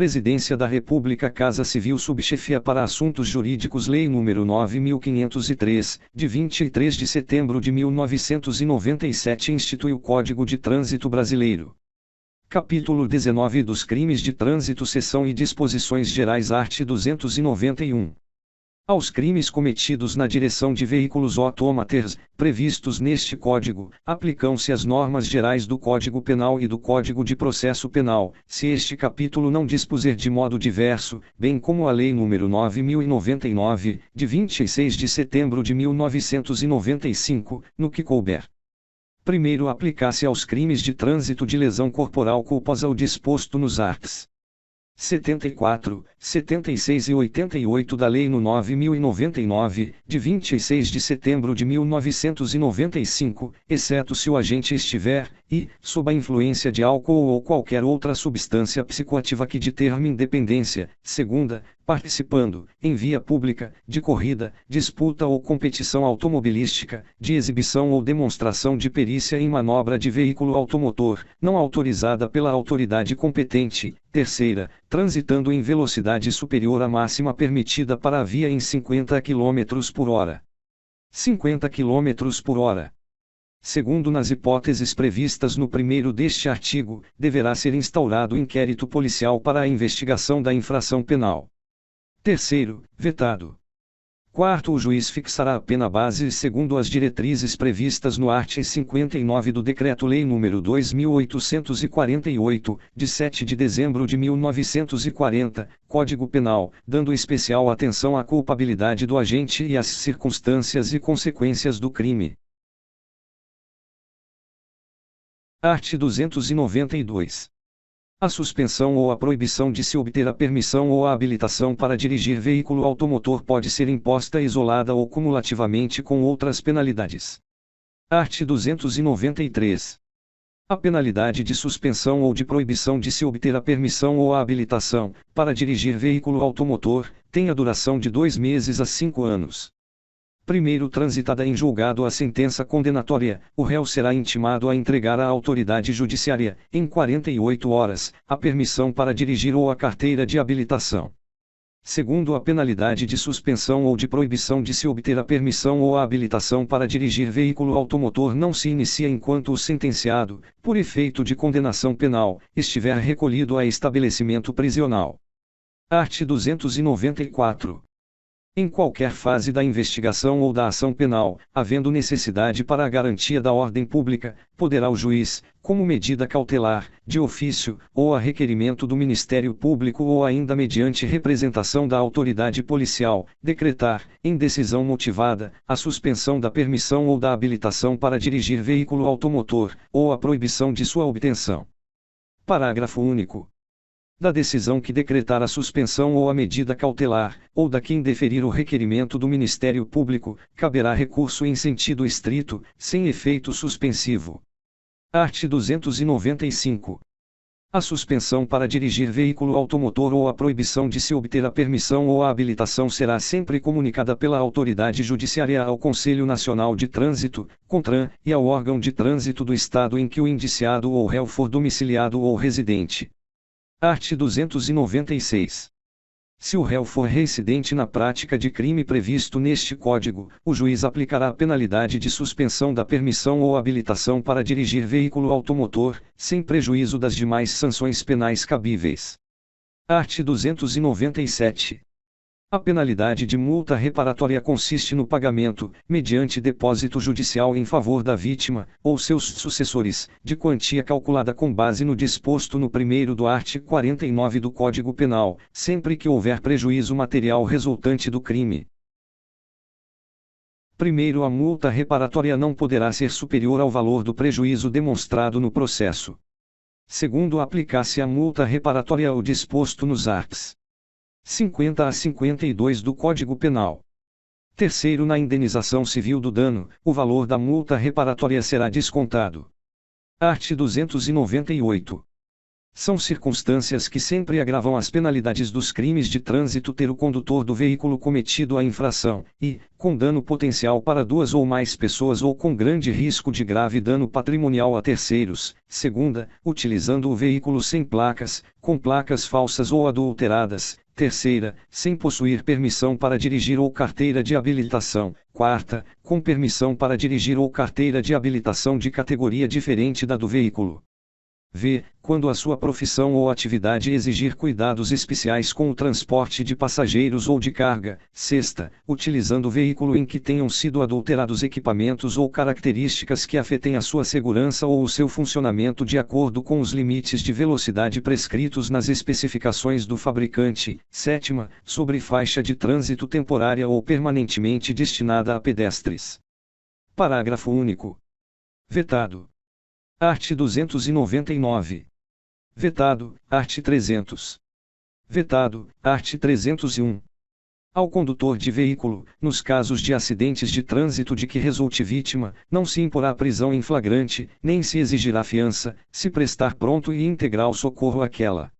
Presidência da República, Casa Civil, Subchefia para Assuntos Jurídicos, Lei nº 9.503, de 23 de setembro de 1997, institui o Código de Trânsito Brasileiro. Capítulo 19 dos Crimes de Trânsito, Seção e Disposições Gerais, art. 291. Aos crimes cometidos na direção de veículos autômatos, previstos neste Código, aplicam-se as normas gerais do Código Penal e do Código de Processo Penal, se este capítulo não dispuser de modo diverso, bem como a Lei nº 9.099, de 26 de setembro de 1995, no que couber. Primeiro, aplicar-se aos crimes de trânsito de lesão corporal culposa o disposto nos arts. 74, 76 e 88 da Lei no 9.099, de 26 de setembro de 1995, exceto se o agente estiver, sob a influência de álcool ou qualquer outra substância psicoativa que determine dependência. Segunda, participando, em via pública, de corrida, disputa ou competição automobilística, de exibição ou demonstração de perícia em manobra de veículo automotor, não autorizada pela autoridade competente. Terceira, transitando em velocidade superior à máxima permitida para a via em 50 km por hora. 50 km por hora. Segundo, nas hipóteses previstas no primeiro deste artigo, deverá ser instaurado inquérito policial para a investigação da infração penal. Terceiro, vetado. Quarto, o juiz fixará a pena base segundo as diretrizes previstas no art. 59 do Decreto-Lei nº 2.848, de 7 de dezembro de 1940, Código Penal, dando especial atenção à culpabilidade do agente e às circunstâncias e consequências do crime. Art. 292. A suspensão ou a proibição de se obter a permissão ou a habilitação para dirigir veículo automotor pode ser imposta isolada ou cumulativamente com outras penalidades. Art. 293. A penalidade de suspensão ou de proibição de se obter a permissão ou a habilitação para dirigir veículo automotor tem a duração de 2 meses a 5 anos. Primeiro, transitada em julgado a sentença condenatória, o réu será intimado a entregar à autoridade judiciária, em 48 horas, a permissão para dirigir ou a carteira de habilitação. Segundo, a penalidade de suspensão ou de proibição de se obter a permissão ou a habilitação para dirigir veículo automotor não se inicia enquanto o sentenciado, por efeito de condenação penal, estiver recolhido a estabelecimento prisional. Art. 294. Em qualquer fase da investigação ou da ação penal, havendo necessidade para a garantia da ordem pública, poderá o juiz, como medida cautelar, de ofício, ou a requerimento do Ministério Público ou ainda mediante representação da autoridade policial, decretar, em decisão motivada, a suspensão da permissão ou da habilitação para dirigir veículo automotor, ou a proibição de sua obtenção. Parágrafo único. Da decisão que decretar a suspensão ou a medida cautelar, ou da que indeferir o requerimento do Ministério Público, caberá recurso em sentido estrito, sem efeito suspensivo. Art. 295. A suspensão para dirigir veículo automotor ou a proibição de se obter a permissão ou a habilitação será sempre comunicada pela autoridade judiciária ao Conselho Nacional de Trânsito, CONTRAN, e ao órgão de trânsito do estado em que o indiciado ou réu for domiciliado ou residente. Art. 296. Se o réu for reincidente na prática de crime previsto neste Código, o juiz aplicará a penalidade de suspensão da permissão ou habilitação para dirigir veículo automotor, sem prejuízo das demais sanções penais cabíveis. Art. 297. A penalidade de multa reparatória consiste no pagamento, mediante depósito judicial em favor da vítima, ou seus sucessores, de quantia calculada com base no disposto no primeiro do art. 49 do Código Penal, sempre que houver prejuízo material resultante do crime. Primeiro, a multa reparatória não poderá ser superior ao valor do prejuízo demonstrado no processo. Segundo, aplicar-se a multa reparatória ao disposto nos arts. 50 a 52 do Código Penal. Terceiro, na indenização civil do dano, o valor da multa reparatória será descontado. Art. 298. São circunstâncias que sempre agravam as penalidades dos crimes de trânsito ter o condutor do veículo cometido a infração, e, com dano potencial para duas ou mais pessoas ou com grande risco de grave dano patrimonial a terceiros. Segunda, utilizando o veículo sem placas, com placas falsas ou adulteradas. Terceira, sem possuir permissão para dirigir ou carteira de habilitação. Quarta, com permissão para dirigir ou carteira de habilitação de categoria diferente da do veículo. V. Quando a sua profissão ou atividade exigir cuidados especiais com o transporte de passageiros ou de carga. Sexta, utilizando o veículo em que tenham sido adulterados equipamentos ou características que afetem a sua segurança ou o seu funcionamento de acordo com os limites de velocidade prescritos nas especificações do fabricante. Sétima, sobre faixa de trânsito temporária ou permanentemente destinada a pedestres. Parágrafo único. Vetado. Art. 299. Vetado, art. 300. Vetado, art. 301. Ao condutor de veículo, nos casos de acidentes de trânsito de que resulte vítima, não se imporá prisão em flagrante, nem se exigirá fiança, se prestar pronto e integral socorro àquela.